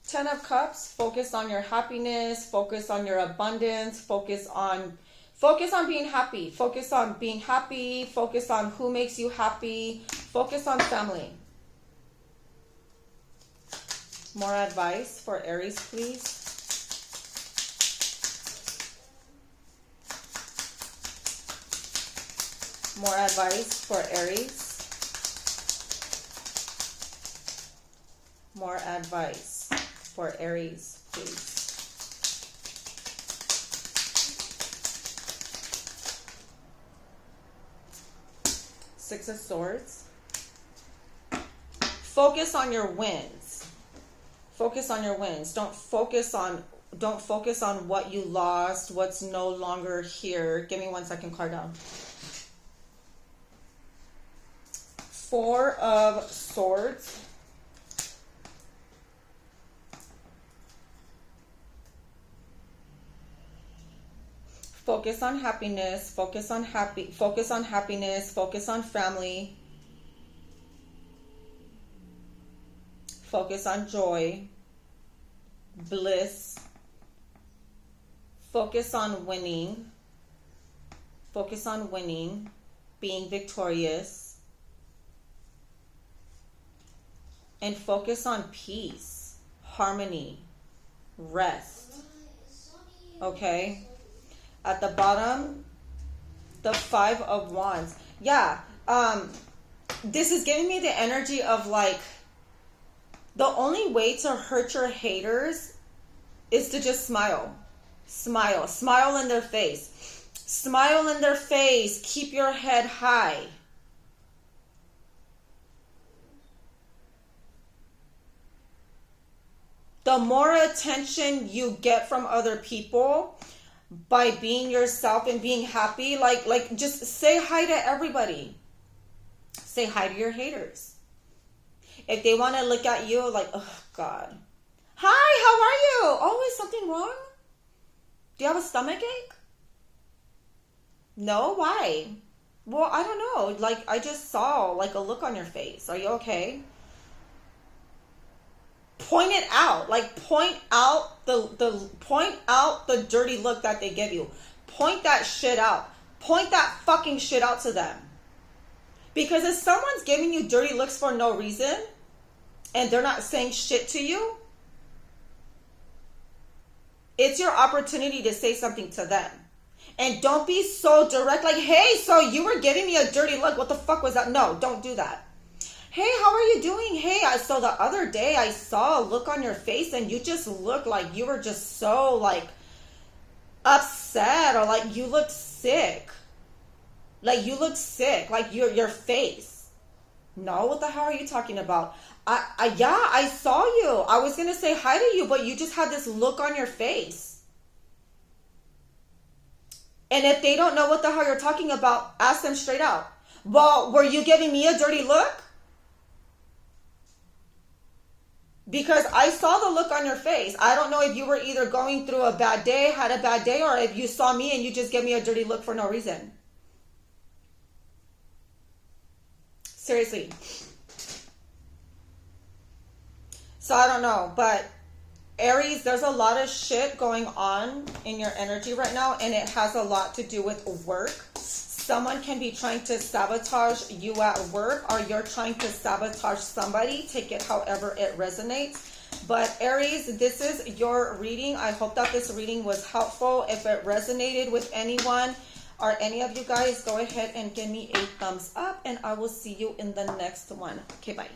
10 of Cups, focus on your happiness, focus on your abundance, focus on being happy, focus on being happy, focus on who makes you happy, focus on family. More advice for Aries, please. More advice for Aries. More advice for Aries, please. Six of Swords. Focus on your wins. Focus on your wins. Don't focus on what you lost, what's no longer here. Give me 1 second, card down. Four of Swords. Focus on happiness, focus on happiness, focus on family. Focus on joy, bliss. Focus on winning. Focus on winning, being victorious. And focus on peace, harmony, rest. Okay? At the bottom, the Five of Wands. Yeah, this is giving me the energy of like, the only way to hurt your haters is to just smile. Smile. Smile in their face. Smile in their face. Keep your head high. The more attention you get from other people by being yourself and being happy, like just say hi to everybody. Say hi to your haters. If they want to look at you like, oh God, hi, how are you? Oh, is something wrong? Do you have a stomach ache? No, why? Well, I don't know. Like, I just saw like a look on your face. Are you okay? Point it out. Like, point out the dirty look that they give you. Point that shit out. Point that fucking shit out to them. Because if someone's giving you dirty looks for no reason and they're not saying shit to you, it's your opportunity to say something to them. And don't be so direct, like, hey, so you were giving me a dirty look. What the fuck was that? No, don't do that. Hey, how are you doing? Hey, so the other day I saw a look on your face and you just looked like you were just so like upset, or like you looked sick. Like you look sick, like your face. No, what the hell are you talking about? I saw you. I was going to say hi to you, but you just had this look on your face. And if they don't know what the hell you're talking about, ask them straight out. Well, were you giving me a dirty look? Because I saw the look on your face. I don't know if you were either going through a bad day, had a bad day, or if you saw me and you just gave me a dirty look for no reason. Seriously. So I don't know, but Aries, there's a lot of shit going on in your energy right now, and it has a lot to do with work. Someone can be trying to sabotage you at work, or you're trying to sabotage somebody. Take it however it resonates. But Aries, this is your reading. I hope that this reading was helpful. If it resonated with anyone or any of you guys, go ahead and give me a thumbs up, and I will see you in the next one. Okay, bye.